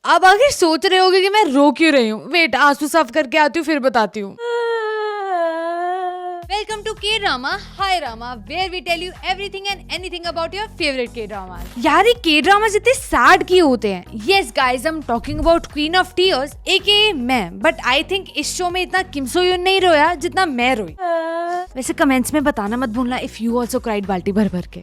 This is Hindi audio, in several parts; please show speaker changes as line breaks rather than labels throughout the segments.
अब आगे सोच रहे होगे कि मैं रो क्यों रही हूँ। वेट, आंसू साफ करके आती हूँ फिर बताती हूँ। Welcome to K-Drama, Hi Rama, where we tell you everything and anything about your favorite K-Dramas. यार ये K-Dramas इतने sad क्यों होते हैं? Yes guys, I'm talking about Queen of Tears, aka मैं. But I think इस शो में इतना किम सो यून नहीं रोया जितना मैं रोई। वैसे कमेंट्स में बताना मत भूलना if you also cried बाल्टी भर भर के।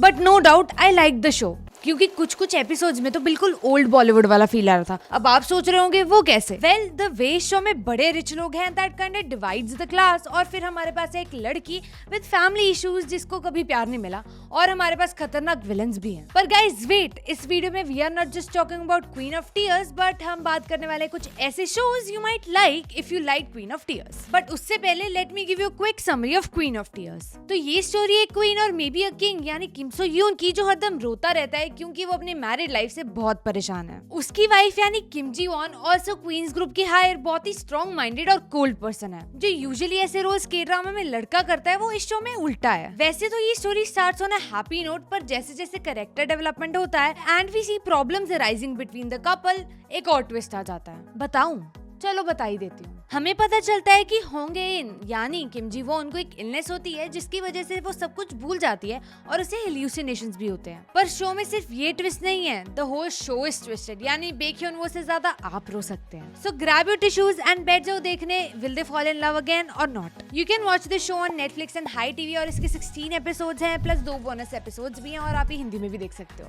But no doubt I liked the show. क्योंकि कुछ कुछ एपिसोड्स में तो बिल्कुल ओल्ड बॉलीवुड वाला फील आ रहा था। अब आप सोच रहे होंगे वो कैसे? वेल, द वे शो में बड़े रिच लोग हैं that kind of divides the class, और फिर हमारे पास एक लड़की विद फैमिली इश्यूज जिसको कभी प्यार नहीं मिला, और हमारे पास खतरनाक विलन्स भी हैं। पर गाइस वेट, इस वीडियो में we are not just talking about Queen of Tears, but हम बात करने वाले कुछ ऐसे shows you might like if you like Queen of Tears. But उससे पहले let me give you quick summary of Queen of Tears. तो ये स्टोरी एक क्वीन और मे बी अ किंग यानी किम सो यून की, जो हरदम रोता रहता है क्योंकि वो अपने मैरिड लाइफ से बहुत परेशान है। उसकी वाइफ यानी किम जी वॉन ऑल्सो क्वींस ग्रुप की हायर बहुत ही स्ट्रॉन्ग माइंडेड और कोल्ड पर्सन है। जो यूजुअली ऐसे रोल्स के ड्रामा में लड़का करता है वो इस शो में उल्टा है। वैसे तो ये story starts on a happy note, पर जैसे जैसे कैरेक्टर डेवलपमेंट होता है and we see problems arising between the couple, एक और ट्विस्ट आ जाता है। बताऊं? चलो बता ही देती हूँ। हमें पता चलता है कि होंगे इन यानी किम जी वॉन को एक इलनेस होती है जिसकी वजह से वो सब कुछ भूल जाती है और उसे हेल्यूसिनेशंस भी होते हैं। पर शो में सिर्फ ये ट्विस्ट नहीं है, the whole show is twisted, यानी बेख्योन वो से ज्यादा आप रो सकते हैं। So grab your tissues and बैठ जाओ देखने will they fall in love again और not. You can watch this show on Netflix and hi TV, और इसके 16 एपिसोड्स हैं प्लस 2 बोनस एपिसोड्स भी हैं, और आप ये हिंदी में भी देख सकते हो।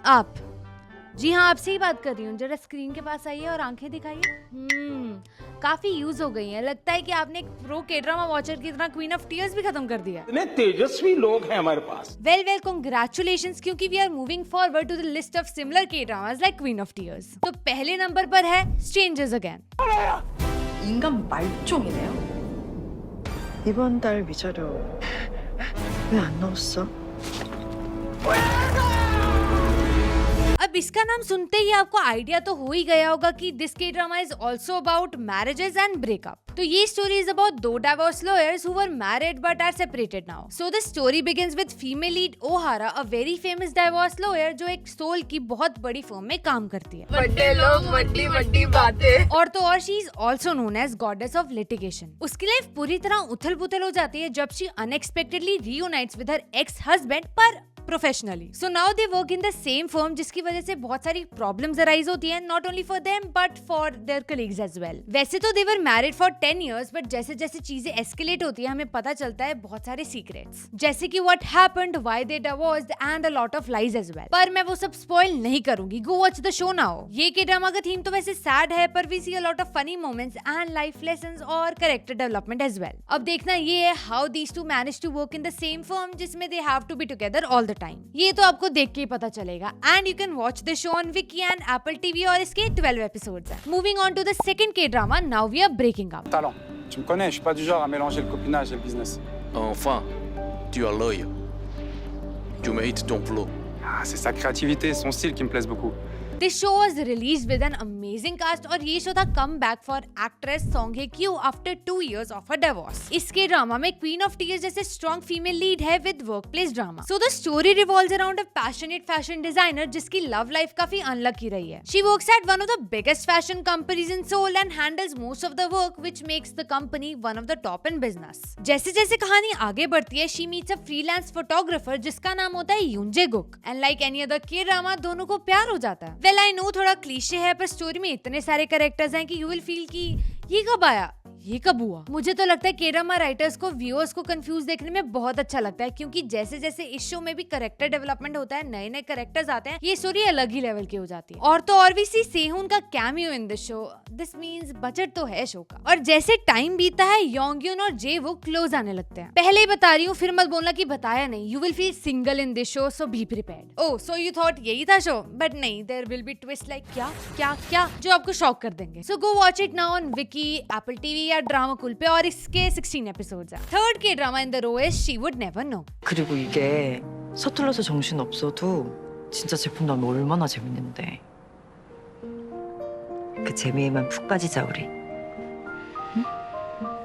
आप जी हाँ, आपसे ही बात कर रही हूँ। जरा स्क्रीन के पास आइए और आंखें दिखाइए। काफी यूज हो गई हैं। लगता है कि आपने एक प्रो के ड्रामा वॉचर की तरह क्वीन ऑफ टीयर्स भी खत्म कर दिया।
इतने तेजस्वी लोग हैं हमारे पास।
वेल कांग्रेचुलेशंस, क्योंकि we are moving forward to the list of similar K dramas like Queen of Tears. तो पहले नंबर पर है स्ट्रेंजर्स अगेन।
인간 말종이네요. 이번 달 위자료 왜 안 넣었어?
अब इसका नाम सुनते ही आपको आइडिया तो हो ही गया होगा कि this K drama is also about marriages and breakup. तो ये story is about 2 divorce lawyers who were married but are separated now. So the story begins with female lead Ohara, a very famous divorce lawyer जो एक सोल की बहुत बड़ी फर्म में काम करती है।
बड़े लोग बड़ी बातें।
और तो और she is also known as goddess of litigation. उसकी लाइफ पूरी तरह उथल पुथल हो जाती है जब she unexpectedly reunites with her ex husband, पर professionally. So now they work in the same firm, जिसकी वजह से बहुत सारी प्रॉब्लम्स अराइज होती हैं, not only for them but for their colleagues as well. वैसे तो they were married for 10 years, but जैसे जैसे चीजें एस्केलेट होती है हमें पता चलता है बहुत सारे सीक्रेट्स, जैसे कि what happened, why they divorced and a lot of lies as well. पर मैं वो सब स्पॉइल नहीं करूंगी, go watch the show now. ये के ड्रामा का थीम तो वैसे सैड है, पर we see a lot of funny moments and life lessons और कैरेक्टर डेवलपमेंट एज वेल। अब देखना ये है how these two manage to work in the same firm जिसमें they have to be together all the time. ये तो आपको देख के ही पता चलेगा। And you can watch this show on Viki and Apple TV, और इसके 12 एपिसोड्स हैं। Moving on to the second K drama, now we are breaking up.
Talent. Tu me connais, je suis pas du genre à mélanger le copinage et le business.
Enfin, tu as l'œil. Tu mérites ton plot.
Ah, c'est sa créativité, son style qui me plaisent beaucoup.
This show was released with an amazing cast, और ये शो था come back for actress Song Hye Kyo after 2 years of a divorce। इसके ड्रामा में क्वीन ऑफ टीयर्स जैसे स्ट्रॉन्ग फीमेल लीड है with workplace drama. So the story revolves around a passionate fashion designer जिसकी लव लाइफ काफी अनलकी रही है। She works at one of the biggest fashion companies in Seoul and handles most of the work which makes the company one of the top in business. जैसे जैसे कहानी आगे बढ़ती है she meets a freelance photographer जिसका नाम होता है यूनजे गुक, एंड लाइक एनी अदर के ड्रामा दोनों को प्यार हो जाता है। वेल आई नो थोड़ा क्लीशे है, पर स्टोरी में इतने सारे कैरेक्टर्स हैं कि यू विल फील कि ये कब आया, ये कब हुआ। मुझे तो लगता है के ड्रामा राइटर्स को व्यूअर्स को कंफ्यूज देखने में बहुत अच्छा लगता है, क्योंकि जैसे जैसे इस शो में भी कैरेक्टर डेवलपमेंट होता है, नए नए कैरेक्टर्स आते हैं, ये स्टोरी अलग ही लेवल की हो जाती है। और तो और भी सी सेहून का cameo in this show, this means budget तो है शो का। और जैसे टाइम बीतता है योंग्यून और जे वो क्लोज आने लगते हैं। पहले ही बता रही हूँ, फिर मत बोलना कि बताया नहीं। You will feel single in this show, so be prepared. Oh so you thought यही था शो, बट नहीं, there will be twist like क्या क्या क्या जो आपको शॉक कर देंगे। So go watch it now on Viki, Apple TV या ड्रामा कूल पे, और इसके 16 एपिसोड्स हैं। Third K drama in the row is she would never know.
그리고 이게 서툴러서 정신 없어도 진짜 제품 나오면 얼마나 재밌는데. 그 재미에만 푹 빠지자 우리. 응?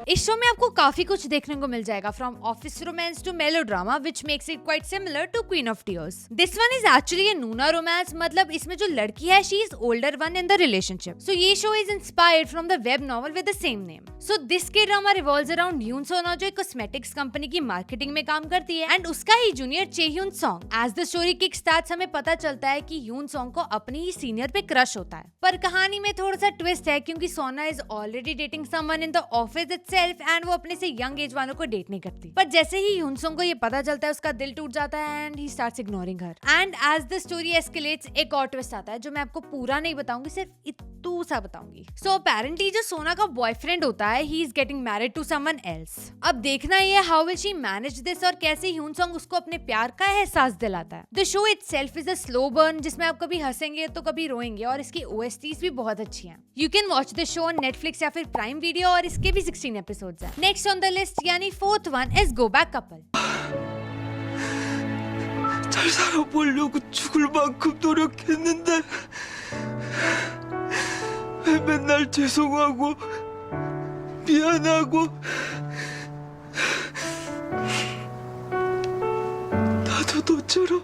इस शो में आपको काफी कुछ देखने को मिल जाएगा, from office romance to melodrama, which makes it quite similar to Queen of Tears. This one is actually a noona romance, मतलब इसमें जो लड़की है she is older one in the relationship. So ये show is inspired from the web novel with the same name. So this K drama revolves around Yoon Sona, जो एक कॉस्मेटिक्स कंपनी की मार्केटिंग में काम करती है, एंड उसका ही junior Chaehyun Song. As the story kick starts हमें पता चलता है कि यून सॉन्ग को अपनी ही सीनियर पे क्रश होता है। पर कहानी में थोड़ा सा ट्विस्ट है, क्योंकि सोना is already dating someone in the office itself, and वो अपने से यंग एज वालों को डेट नहीं करती। पर जैसे ही यून सॉन्ग को ये पता चलता है उसका दिल टूट जाता है and he starts ignoring her. And as the story escalates एक और ट्विस्ट आता है जो मैं आपको पूरा नहीं बताऊंगी, सिर्फ इतू सा बताऊंगी। सो अपेरेंटली जो सोना का बॉयफ्रेंड होता है he is getting married to someone else. अब देखना ये how will she manage this और कैसे ह्यून सॉन्ग उसको अपने प्यार का एहसास दिलाता है। The show itself is a slow burn, जिसमें आप कभी हंसेंगे तो कभी रोएंगे, और इसकी OSTs भी बहुत अच्छी हैं। You can watch the show on Netflix या फिर प्राइम वीडियो, और इसके भी 16 एपिसोड्स हैं। नेक्स्ट ऑन द लिस्ट यानी fourth one is go back couple.
잘 살아보려고 죽을 만큼 노력했는데 왜 맨날 죄송하고 미안하고 나도 너처럼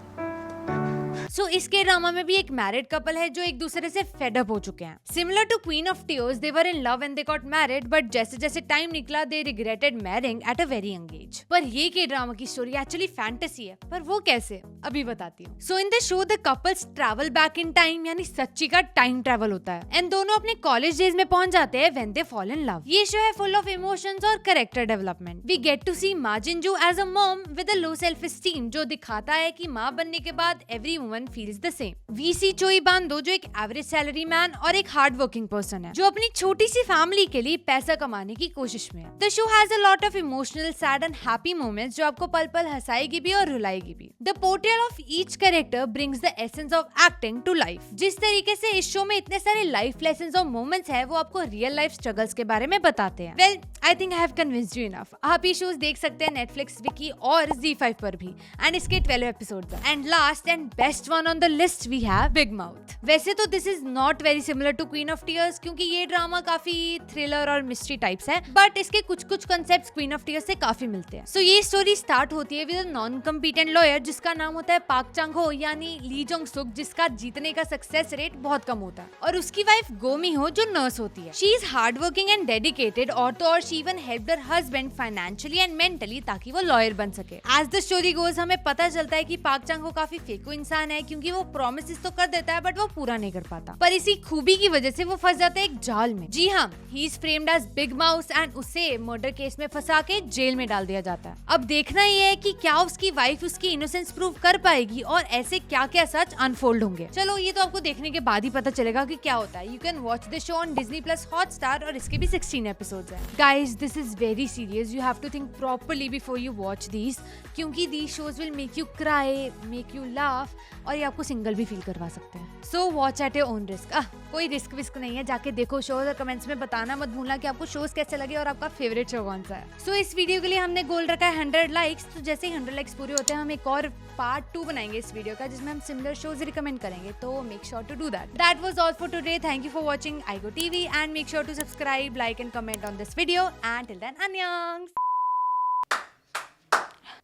सो इसके ड्रामा में भी एक मैरिड कपल है जो एक दूसरे से फेड अप हो चुके हैं। Similar to Queen of Tears, they were in love and they got married, but जैसे जैसे टाइम निकला they regretted marrying at a very young age. पर ये के ड्रामा की स्टोरी एक्चुअली फैंटेसी है, पर वो कैसे अभी बताती हूँ। So in the show the couples travel back in time, यानी सच्ची का टाइम ट्रैवल होता है, एंड दोनों अपने कॉलेज डेज में पहुंच जाते हैं when they fall in love. ये शो है फुल ऑफ इमोशंस और character development. We get to see Ma Jinju as a mom with a low self esteem, जो दिखाता है कि माँ बनने के बाद every woman feels the same. We see Choi Bando, जो एक एवरेज सैलरी मैन और एक हार्ड वर्किंग पर्सन है, जो अपनी छोटी सी फैमिली के लिए पैसा कमाने की कोशिश में है। The show has a lot of emotional, sad and happy moments, जो आपको पल पल हंसाएगी भी और रुलाएगी भी। The portrayal of each character brings the essence of acting to life. जिस तरीके से इस शो में इतने सारे लाइफ लेसन्स और मोमेंट्स है, वो आपको रियल लाइफ स्ट्रगल्स के बारे में बताते हैं। Well, I think I have convinced you enough. आप ये शोज देख सकते हैं नेटफ्लिक्स, विकी और ZEE5 पर भी, एंड इसके 12 एपिसोड्स हैं। And last and best one on the list we have Big Mouth. वैसे तो this is not very similar to Queen of Tears, क्योंकि ये ड्रामा काफी थ्रिलर और मिस्ट्री टाइप्स है, बट इसके कुछ कुछ कंसेप्ट्स क्वीन ऑफ टीयर्स से काफी मिलते हैं। सो ये स्टोरी स्टार्ट होती है with a non competent lawyer जिसका नाम होता है पाक चांग हो, यानी ली जोंग सुक, जिसका जीतने का सक्सेस रेट बहुत कम होता है, और उसकी वाइफ गो मी हो जो नर्स होती है। She is hard working and dedicated, और तो और she even helped her husband financially and mentally ताकि वो लॉयर बन सके। एज द स्टोरी गोज हमें पता चलता है कि पाक चांग हो काफी फेको इंसान है, क्योंकि वो प्रॉमिसेस तो कर देता है बट वो पूरा नहीं कर पाता। पर इसी खूबी की वजह से वो फंस जाता है एक जाल में। जी हाँ, he is framed as Big Mouse, and उसे मर्डर केस में फंसा के जेल में डाल दिया जाता है। अब देखना ये है कि क्या उसकी वाइफ उसकी इनोसेंस प्रूव कर पाएगी, और ऐसे क्या क्या सच अनफोल्ड होंगे। चलो ये तो आपको देखने के बाद ही पता चलेगा कि क्या होता है। You can watch the show on Disney+ Hotstar, और इसके भी 16 एपिसोड्स हैं। Guys, this is very serious, you have to think properly before you watch these, क्योंकि these shows will make you cry, make you laugh, और ये आपको सिंगल भी फील करवा सकते हैं। So watch at your own risk. कोई रिस्क विस्क नहीं है, जाके देखो शोज, और कमेंट्स में बताना मत भूलना कि आपको शोज कैसे लगे और आपका फेवरेट शो कौन सा है। सो इस वीडियो के लिए हमने गोल रखा है 100 लाइक्स, तो जैसे ही 100 लाइक्स पूरे होते हैं हम एक और पार्ट 2 बनाएंगे इस वीडियो का, जिसमें हम सिमिलर शोज रिकमेंड करेंगे, तो make sure to do that. That was all for today. Thank you for watching Aigo TV, and make sure to subscribe, like and comment on this video, and till then अन्यंग।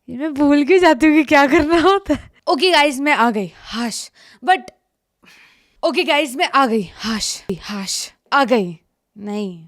मैं भूल के जाती हूँ कि क्या करना होता है। ओके गाइज, मैं आ गई, हाश, बट ओके गाइज, मैं आ गई, हाश हाश आ गई नहीं